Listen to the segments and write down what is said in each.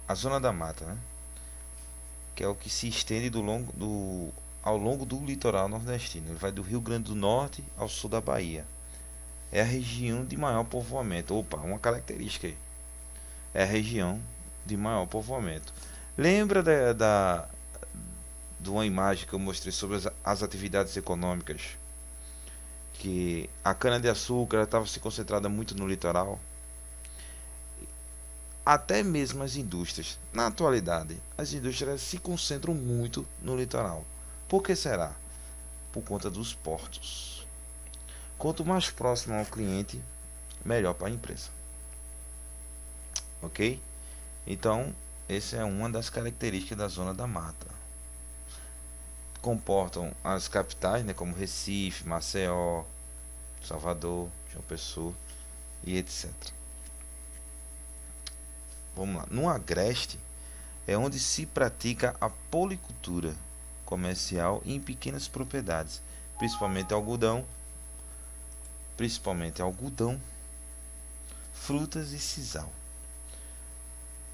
a zona da mata, né? Que é o que se estende ao longo do litoral nordestino. Ele vai do Rio Grande do Norte ao sul da Bahia. É a região de maior povoamento. Opa, uma característica aí. É a região de maior povoamento. Lembra de uma imagem que eu mostrei sobre as atividades econômicas? Que a cana-de-açúcar estava se concentrada muito no litoral? Até mesmo as indústrias. Na atualidade, as indústrias se concentram muito no litoral. Por que será? Por conta dos portos. Quanto mais próximo ao cliente, melhor para a empresa. Ok? Então, essa é uma das características da zona da mata. Comportam as capitais, né, como Recife, Maceió, Salvador, João Pessoa e etc. Vamos lá. No Agreste é onde se pratica a policultura comercial em pequenas propriedades, principalmente algodão, frutas e sisal.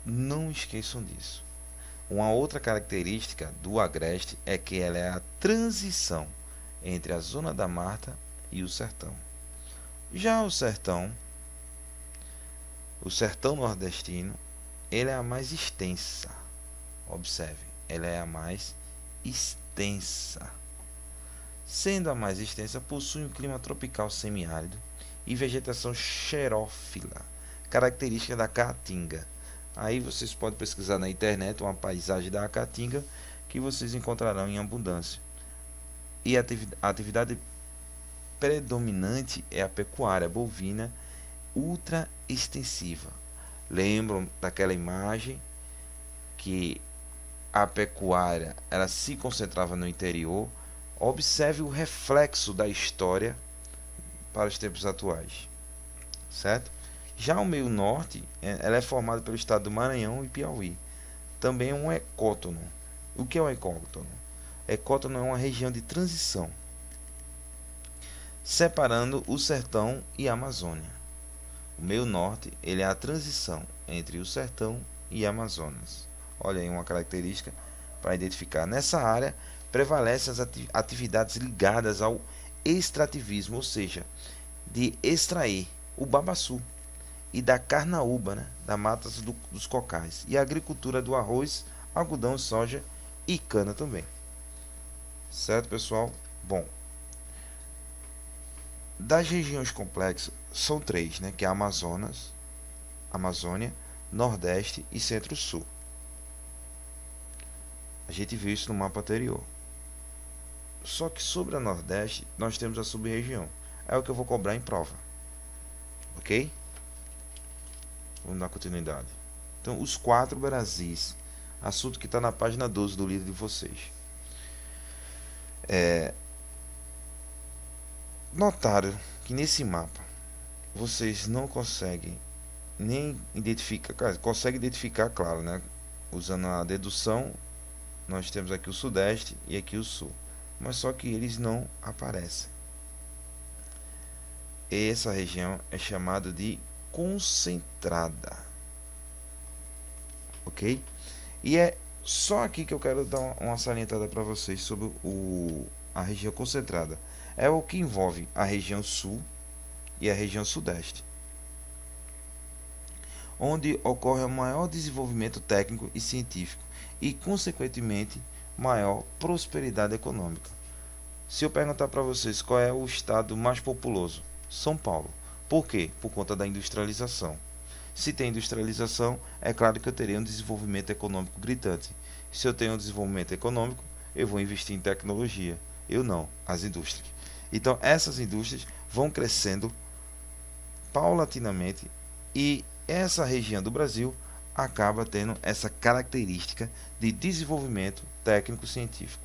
Não esqueçam disso. Uma outra característica do Agreste é que ela é a transição entre a zona da mata e o sertão. Já o sertão nordestino, ele é a mais extensa. Observe, ela é a mais extensa. Sendo a mais extensa, possui um clima tropical semiárido e vegetação xerófila, característica da caatinga. Aí vocês podem pesquisar na internet uma paisagem da caatinga que vocês encontrarão em abundância. E a atividade predominante é a pecuária bovina ultra extensiva. Lembram daquela imagem que a pecuária ela se concentrava no interior? Observe o reflexo da história para os tempos atuais, certo? Já o meio norte, ela é formada pelo estado do Maranhão e Piauí. Também é um ecótono. O que é um ecótono? Ecótono é uma região de transição, separando o sertão e a Amazônia. O meio norte, ele é a transição entre o sertão e a Amazonas. Olha aí uma característica para identificar. Nessa área, prevalecem as atividades ligadas ao extrativismo, ou seja, de extrair o babaçu e da carnaúba, né, da mata dos cocais, e a agricultura do arroz, algodão, soja e cana também. Certo, pessoal? Bom, das regiões complexas são três, né, que é a Amazônia, Nordeste e Centro-Sul. A gente viu isso no mapa anterior. Só que sobre a Nordeste, nós temos a sub-região. É o que eu vou cobrar em prova. Ok? Vamos dar continuidade. Então, os quatro Brasis. Assunto que está na página 12 do livro de vocês. Notaram que nesse mapa vocês não conseguem nem identificar, consegue identificar, claro, né? Usando a dedução, nós temos aqui o Sudeste e aqui o Sul, mas só que eles não aparecem. Essa região é chamada de concentrada, ok? E é só aqui que eu quero dar uma salientada para vocês sobre a região concentrada. É o que envolve a região Sul e a região Sudeste, onde ocorre o maior desenvolvimento técnico e científico e, consequentemente, maior prosperidade econômica. Se eu perguntar para vocês qual é o estado mais populoso, São Paulo. Por quê? Por conta da industrialização. Se tem industrialização, é claro que eu terei um desenvolvimento econômico gritante. Se eu tenho um desenvolvimento econômico, eu vou investir em tecnologia. Eu não, as indústrias. Então, essas indústrias vão crescendo paulatinamente e essa região do Brasil acaba tendo essa característica de desenvolvimento técnico-científico.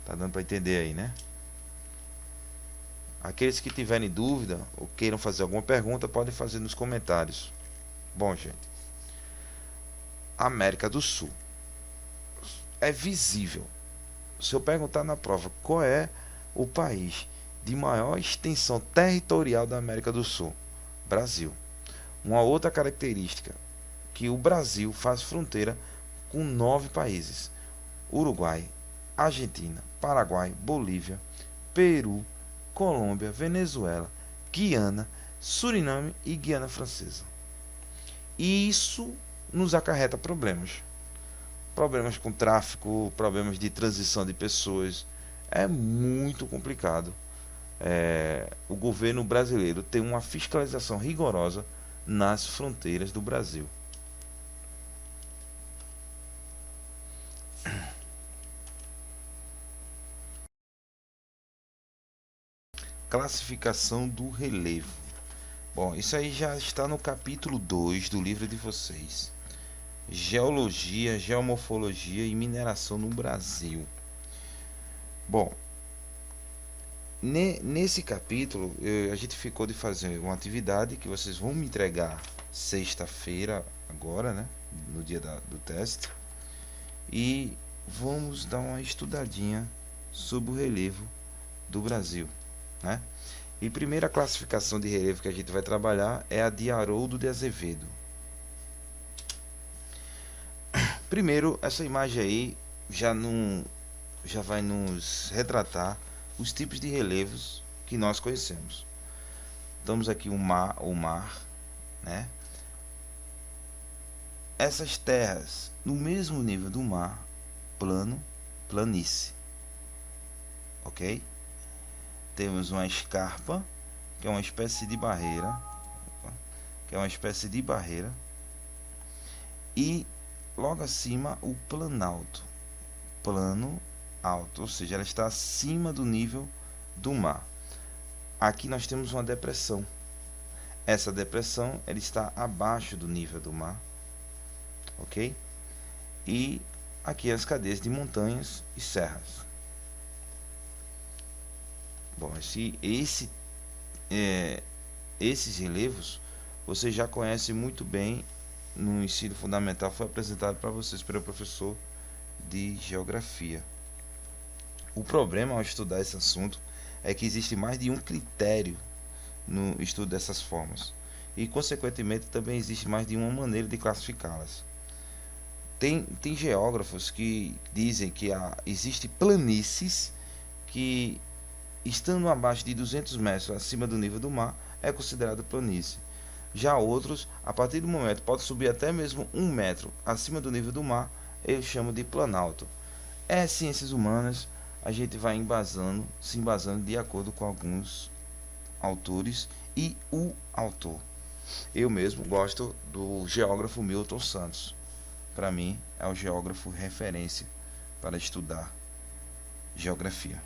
Tá dando para entender aí, né? Aqueles que tiverem dúvida ou queiram fazer alguma pergunta, podem fazer nos comentários. Bom, gente, América do Sul é visível. Se eu perguntar na prova qual é o país de maior extensão territorial da América do Sul, Brasil. Uma outra característica, que o Brasil faz fronteira com 9 países: Uruguai, Argentina, Paraguai, Bolívia, Peru, Colômbia, Venezuela, Guiana, Suriname e Guiana Francesa. E isso nos acarreta problemas. Problemas com tráfico, problemas de transição de pessoas. É muito complicado. O governo brasileiro tem uma fiscalização rigorosa nas fronteiras do Brasil. Classificação do relevo. Bom, isso aí já está no capítulo 2 do livro de vocês. Geologia, geomorfologia e mineração no Brasil. Bom, nesse capítulo a gente ficou de fazer uma atividade que vocês vão me entregar sexta-feira agora, né, no dia do teste, e vamos dar uma estudadinha sobre o relevo do Brasil, né? E primeira classificação de relevo que a gente vai trabalhar é a de Haroldo de Azevedo. Primeiro, essa imagem aí já vai nos retratar os tipos de relevos que nós conhecemos. Temos aqui o mar, né? Essas terras no mesmo nível do mar, plano, planície, ok? Temos uma escarpa, que é uma espécie de barreira, e logo acima o planalto, plano alto, ou seja, ela está acima do nível do mar. Aqui nós temos uma depressão. Essa depressão ela está abaixo do nível do mar, ok? E aqui as cadeias de montanhas e serras. Bom, esses relevos você já conhece muito bem no ensino fundamental, foi apresentado para vocês pelo professor de geografia. O problema ao estudar esse assunto é que existe mais de um critério no estudo dessas formas e, consequentemente, também existe mais de uma maneira de classificá-las. Tem geógrafos que dizem que existe planícies que, estando abaixo de 200 metros acima do nível do mar, é considerado planície. Já outros, a partir do momento, pode subir até mesmo 1 metro acima do nível do mar, eles chamam de planalto. Ciências humanas, a gente vai se embasando de acordo com alguns autores e o autor. Eu mesmo gosto do geógrafo Milton Santos. Para mim, é o geógrafo referência para estudar geografia.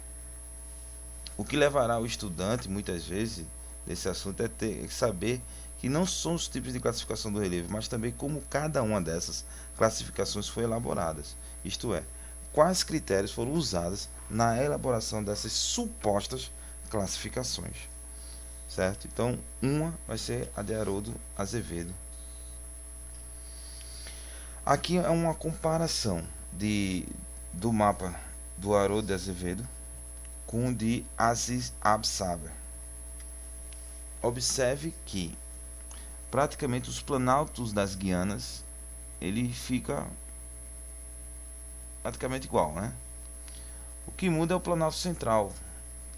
O que levará o estudante, muitas vezes, desse assunto é saber que não são os tipos de classificação do relevo, mas também como cada uma dessas classificações foi elaborada. Isto é, quais critérios foram usados na elaboração dessas supostas classificações. Certo? Então, uma vai ser a de Haroldo Azevedo. Aqui é uma comparação do mapa do Haroldo de Azevedo com o de Aziz Absaber. Observe que praticamente os planaltos das Guianas ele fica praticamente igual, né? O que muda é o planalto central,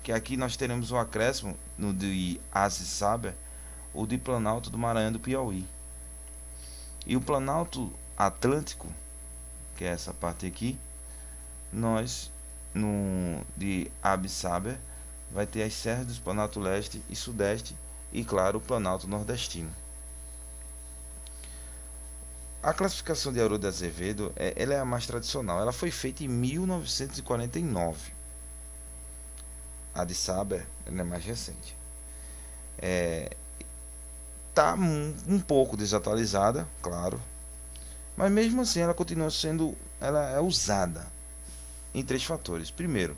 que aqui nós teremos o acréscimo no de Aziz Saber, o de planalto do Maranhão do Piauí. E o planalto atlântico, que é essa parte aqui, nós no de Absaber vai ter as serras dos Planalto Leste e Sudeste e, claro, o Planalto Nordestino. A classificação de Haroldo de Azevedo ela é a mais tradicional. Ela foi feita em 1949. A de Saber ela é mais recente. Está um pouco desatualizada, claro, mas mesmo assim ela continua sendo, ela é usada em 3 fatores. Primeiro,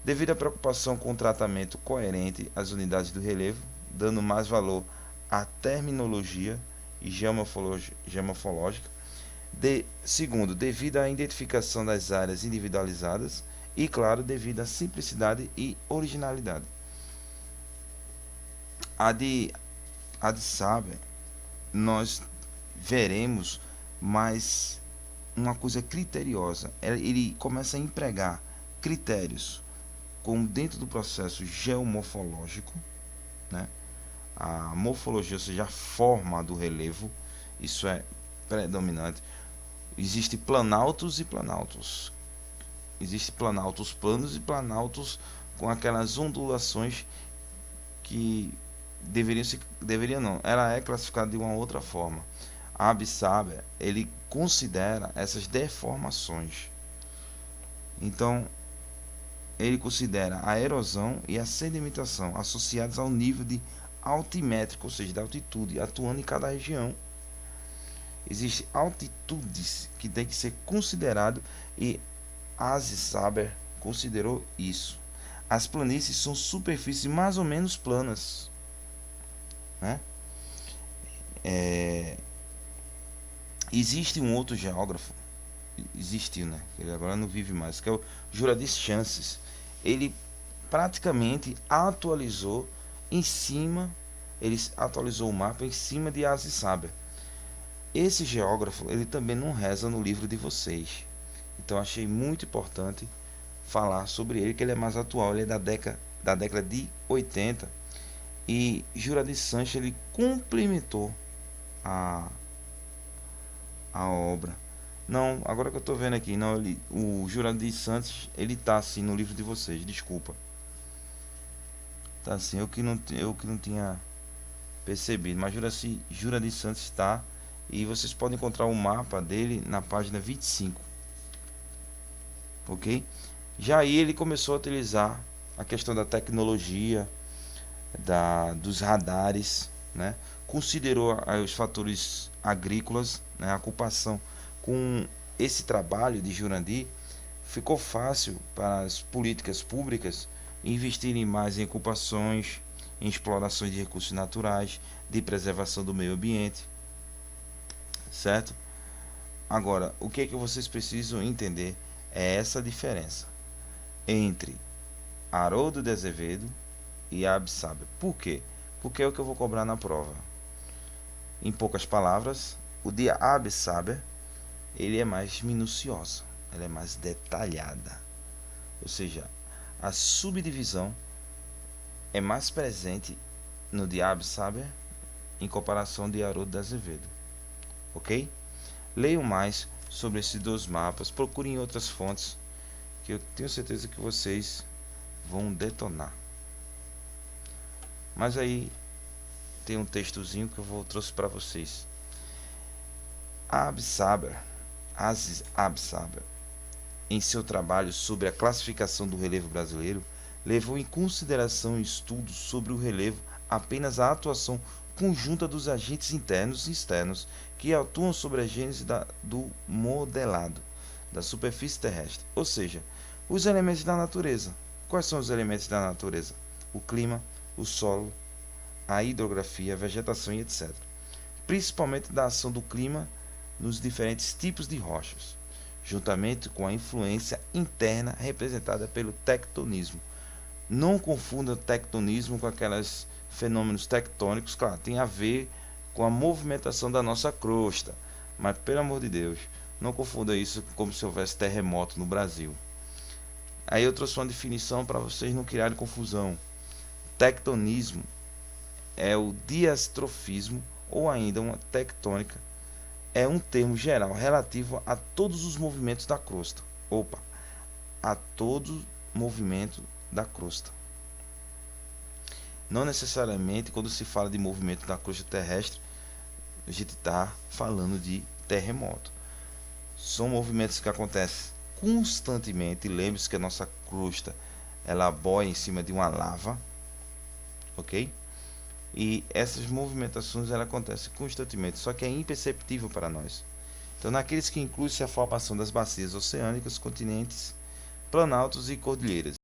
devido à preocupação com o tratamento coerente às unidades do relevo, dando mais valor à terminologia e geomorfológica. Segundo, devido à identificação das áreas individualizadas e, claro, devido à simplicidade e originalidade. A de Saber nós veremos mais uma coisa criteriosa. Ele começa a empregar critérios como dentro do processo geomorfológico, né? A morfologia, ou seja, a forma do relevo, isso é predominante. Existem planaltos e planaltos. Existem planaltos planos e planaltos com aquelas ondulações que deveriam não, ela é classificada de uma outra forma. A Absaber, ele considera essas deformações. Então, ele considera a erosão e a sedimentação associadas ao nível de altimétrico, ou seja, da altitude, atuando em cada região. Existem altitudes que tem que ser considerado e Absaber considerou isso. As planícies são superfícies mais ou menos planas, né? Existe um outro geógrafo, existiu, né? Ele agora não vive mais, que é o Jurandis Chances. Ele praticamente atualizou em cima, ele atualizou o mapa em cima de Absaber. Esse geógrafo, ele também não reza no livro de vocês. Então achei muito importante falar sobre ele, que ele é mais atual, ele é da década de 80. E Jurandis Sanches, ele complementou a obra. Não, agora que eu estou vendo aqui, não, o Jurandis Sanches, ele tá assim no livro de vocês, desculpa. Tá assim, eu que não tinha percebido, mas Jurandis Sanches está, e vocês podem encontrar o mapa dele na página 25. OK? Já aí ele começou a utilizar a questão da tecnologia, dos radares, né? Considerou os fatores agrícolas, né? A ocupação. Com esse trabalho de Jurandis, ficou fácil para as políticas públicas investirem mais em ocupações, em explorações de recursos naturais, de preservação do meio ambiente, certo? Agora, o que é que vocês precisam entender é essa diferença entre Haroldo de Azevedo e Absaber. Por quê? Porque é o que eu vou cobrar na prova. Em poucas palavras, o de Absaber, ele é mais minucioso, ela é mais detalhada. Ou seja, a subdivisão é mais presente no de Absaber em comparação de Haroldo de Azevedo. OK? Leiam mais sobre esses dois mapas, procurem outras fontes, que eu tenho certeza que vocês vão detonar. Mas aí tem um textozinho que eu trouxe para vocês. Absaber, em seu trabalho sobre a classificação do relevo brasileiro, levou em consideração estudos sobre o relevo apenas a atuação conjunta dos agentes internos e externos que atuam sobre a gênese do modelado da superfície terrestre, ou seja, os elementos da natureza. Quais são os elementos da natureza? O clima, o solo, a hidrografia, a vegetação e etc. Principalmente da ação do clima nos diferentes tipos de rochas, juntamente com a influência interna representada pelo tectonismo. Não confunda tectonismo com aqueles fenômenos tectônicos, claro, tem a ver com a movimentação da nossa crosta, mas pelo amor de Deus, não confunda isso como se houvesse terremoto no Brasil. Aí eu trouxe uma definição para vocês não criarem confusão. Tectonismo é o diastrofismo ou ainda uma tectônica, é um termo geral relativo a todos os movimentos da crosta. A todo movimento da crosta. Não necessariamente quando se fala de movimento da crosta terrestre, a gente está falando de terremoto. São movimentos que acontecem constantemente. Lembre-se que a nossa crosta ela boia em cima de uma lava, OK? E essas movimentações ela acontecem constantemente, só que é imperceptível para nós. Então, naqueles que inclui-se a formação das bacias oceânicas, continentes, planaltos e cordilheiras.